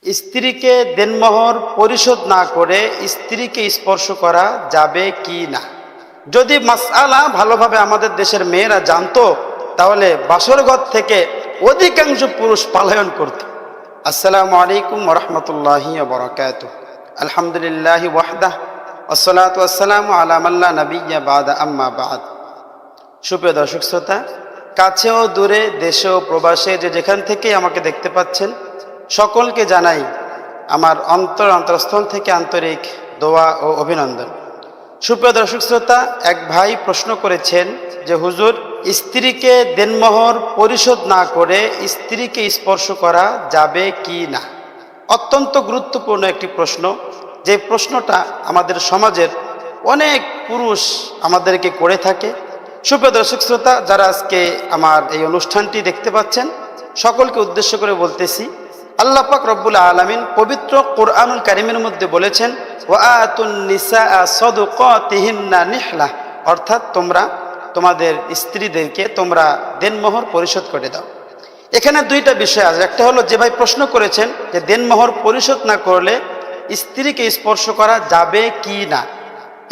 স্ত্রীকে দেনমোহর পরিশোধ না করে স্ত্রীকে স্পর্শ করা যাবে কি না। যদি মাসআলা ভালোভাবে আমাদের দেশের মেয়েরা জানতো তাহলে বাসরঘর থেকে অধিকাংশ পুরুষ পলায়ন করত। আসসালামু আলাইকুম ওয়া রাহমাতুল্লাহি ওয়া বারাকাতুহু। আলহামদুলিল্লাহি ওয়াহদাহ ওয়াসসালাতু ওয়াসসালামু আলা মান লা নাবিয়্যা বা'দা, আম্মা বা'দ। সুপ্রিয় দর্শক শ্রোতা, কাছেও দূরে দেশে ও প্রবাসে যে যেখান থেকে আমাকে দেখতে পাচ্ছেন, সকলকে জানাই আমার অন্তরস্থল থেকে আন্তরিক দোয়া ও অভিনন্দন। সুপ্রিয় দর্শক শ্রোতা, এক ভাই প্রশ্ন করেছেন যে হুজুর, স্ত্রীকে দেনমোহর পরিশোধ না করে স্ত্রীকে স্পর্শ করা যাবে কি না। অত্যন্ত গুরুত্বপূর্ণ একটি প্রশ্ন, যে প্রশ্নটা আমাদের সমাজের অনেক পুরুষ আমাদেরকে করে থাকে। সুপ্রিয় দর্শক শ্রোতা, যারা আজকে আমার এই অনুষ্ঠানটি দেখতে পাচ্ছেন, সকলকে উদ্দেশ্য করে বলতেছি, আল্লাহ পাক রব্বুল আলামিন পবিত্র কোরআনুল কারীমের মধ্যে বলেছেন, ওয়া আতুন নিসাআ সাদুকাতিহিন্না নিহলাহ, অর্থাৎ তোমরা তোমাদের স্ত্রীদেরকে তোমরা দেনমোহর পরিশোধ করে দাও। এখানে দুইটা বিষয় আছে। একটা হলো, যে ভাই প্রশ্ন করেছেন যে দেনমোহর পরিশোধ না করলে স্ত্রীকে স্পর্শ করা যাবে কি না।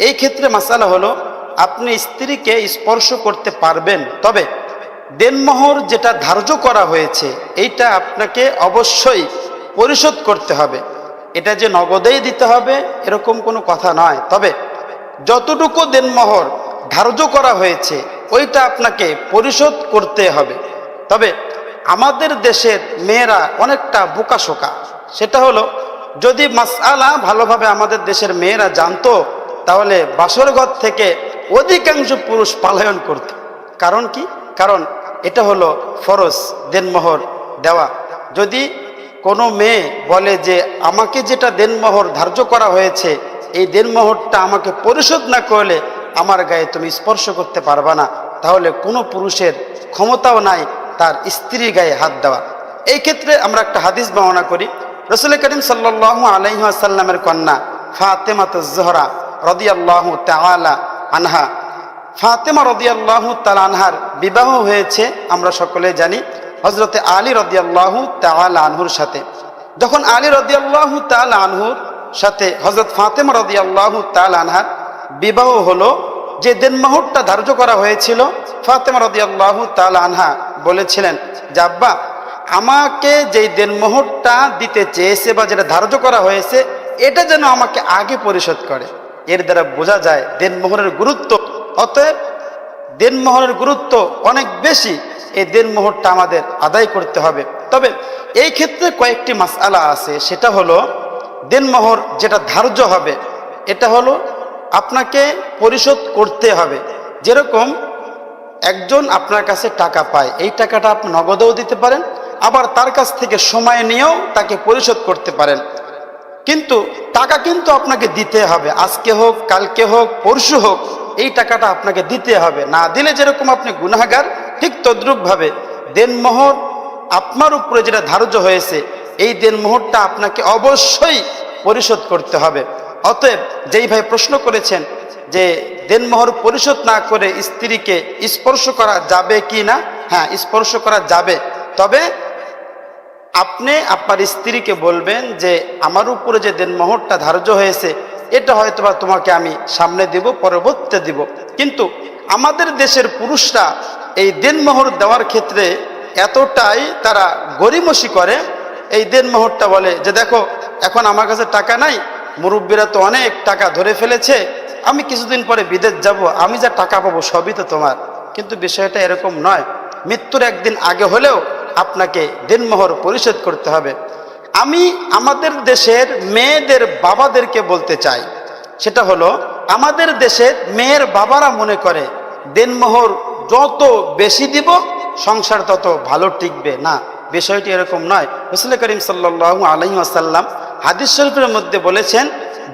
এই ক্ষেত্রে মাসালা হলো, আপনি স্ত্রীকে স্পর্শ করতে পারবেন, তবে দেনমোহর যেটা ধার্য করা হয়েছে এইটা আপনাকে অবশ্যই পরিশোধ করতে হবে। এটা যে নগদেই দিতে হবে এরকম কোনো কথা নয়, তবে যতটুকু দেনমোহর ধার্য করা হয়েছে ওইটা আপনাকে পরিশোধ করতে হবে। তবে আমাদের দেশের মেয়েরা অনেকটা বোকাশোকা। সেটা হলো, যদি মাসআলা ভালোভাবে আমাদের দেশের মেয়েরা জানতো তাহলে বাসরঘর থেকে অধিকাংশ পুরুষ পলায়ন করত। কারণ কি? কারণ এটা হলো ফরজ, দেনমোহর দেওয়া। যদি কোনো মেয়ে বলে যে আমাকে যেটা দেনমোহর ধার্য করা হয়েছে এই দেনমোহরটা আমাকে পরিশোধ না করলে আমার গায়ে তুমি স্পর্শ করতে পারবা না, তাহলে কোনো পুরুষের ক্ষমতাও নাই তার স্ত্রীর গায়ে হাত দেওয়া। এই ক্ষেত্রে আমরা একটা হাদিস বর্ণনা করি। রাসূল করিম সাল্লাল্লাহু আলাইহি ওয়াসাল্লামের কন্যা ফাতেমাতুজ জোহরা রাদিয়াল্লাহু তাআলা আনহা, ফাতেমা রাদিয়াল্লাহু তাআলা আনহার বিবাহ হয়েছে আমরা সকলে জানি হযরতে আলী রাদিয়াল্লাহু তাআলা আনহুর সাথে। যখন আলী রাদিয়াল্লাহু তাআলা আনহুর সাথে হযরত ফাতেমা রাদিয়াল্লাহু তাআলা আনহার বিবাহ হলো, যে দেনমোহরটা ধার্য করা হয়েছিল, ফাতেমা রাদিয়াল্লাহু তাআলা আনহা বলেছিলেন যে আব্বা, আমাকে যেই দেনমোহরটা দিতে চেয়েছে বা যেটা ধার্য করা হয়েছে এটা যেন আমাকে আগে পরিশোধ করে। এর দ্বারা বোঝা যায় দেনমোহরের গুরুত্ব। অতএব দেনমোহরের গুরুত্ব অনেক বেশি, এই দেনমোহরটা আমাদের আদায় করতে হবে। তবে এই ক্ষেত্রে কয়েকটি মাসআলা আছে। সেটা হলো, দেনমোহর যেটা ধার্য হবে এটা হলো আপনাকে পরিশোধ করতে হবে। যেরকম একজন আপনার কাছে টাকা পায়, এই টাকাটা আপনি নগদেও দিতে পারেন, আবার তার কাছ থেকে সময় নিয়েও তাকে পরিশোধ করতে পারেন। কিন্তু টাকা কিন্তু আপনাকে দিতে হবে, আজকে হোক, কালকে হোক, পরশু হোক, এই টাকাটা আপনাকে দিতে হবে। না দিলে যেরকম আপনি গুনাহগার, ঠিক তদ্রূপভাবে দেনমোহর আপনার উপরে যেটা ধার্য হয়েছে এই দেনমোহরটা আপনাকে অবশ্যই পরিশোধ করতে হবে। অতএব যেই ভাই প্রশ্ন করেছেন যে দেনমোহর পরিশোধ না করে স্ত্রীকে স্পর্শ করা যাবে কি না, হ্যাঁ, স্পর্শ করা যাবে। তবে আপনি আপনার স্ত্রীকে বলবেন যে আমার উপরে যে দেনমোহরটা ধার্য হয়েছে এটা হয়তোবা তোমাকে আমি সামনে দিব, পরবর্তীতে দিব। কিন্তু আমাদের দেশের পুরুষরা এই দেনমোহর দেওয়ার ক্ষেত্রে এতটাই তারা গরিমসি করে, এই দেনমোহরটা বলে যে দেখো, এখন আমার কাছে টাকা নাই, মুরব্বীরা তো অনেক টাকা ধরে ফেলেছে, আমি কিছুদিন পরে বিদেশ যাব, আমি যা টাকা পাবো সবই তো তোমার। কিন্তু বিষয়টা এরকম নয়। মৃত্যুর একদিন আগে হলেও আপনাকে দেনমোহর পরিশোধ করতে হবে। আমি আমাদের দেশের মেয়েদের বাবাদেরকে বলতে চাই, সেটা হলো, আমাদের দেশের মেয়ের বাবারা মনে করে দেনমোহর যত বেশি দিব সংসার তত ভালো টিকবে। না, বিষয়টি এরকম নয়। রাসূল করিম সাল্লাল্লাহু আলাইহি ওয়াসাল্লাম হাদিস শরীফের মধ্যে বলেছেন,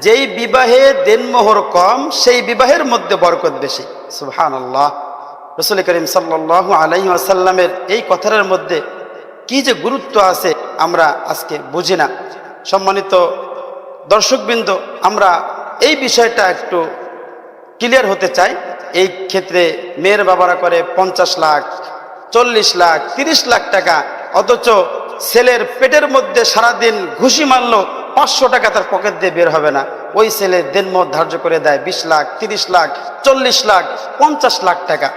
যেই বিবাহে দেনমোহর কম সেই বিবাহের মধ্যে বরকত বেশি। সুবহানাল্লাহ। রাসূল করিম সাল্লাল্লাহু আলাইহি ওয়াসাল্লামের এই কথার মধ্যে কি যে গুরুত্ব আছে আমরা আজকে বুঝি না। সম্মানিত দর্শকবৃন্দ, আমরা এই বিষয়টা একটু ক্লিয়ার হতে চাই। এই ক্ষেত্রে মেয়ের বাবারা করে 50 লাখ, 40 লাখ, 30 লাখ টাকা, অথচ ছেলের পেটের মধ্যে সারাদিন ঘুষি মারলো 500 টাকা তার পকেট দিয়ে বের হবে না, ওই ছেলে দেনমোহর ধার্য করে দেয় 20 লাখ, 30 লাখ, 40 লাখ, 50 লাখ টাকা।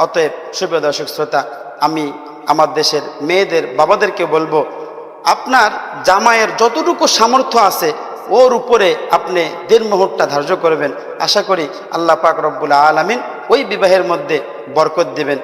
অতএব সুপ্রিয় দর্শক শ্রোতা, আমি আমার দেশের মেয়েদের বাবাদেরকে বলবো, আপনার জামাইয়ের যতটুকু সামর্থ্য আছে ওর উপরে আপনি দেনমোহরটা ধার্য করবেন। আশা করি আল্লাহ পাক রব্বুল আলামিন ওই বিবাহের মধ্যে বরকত দিবেন।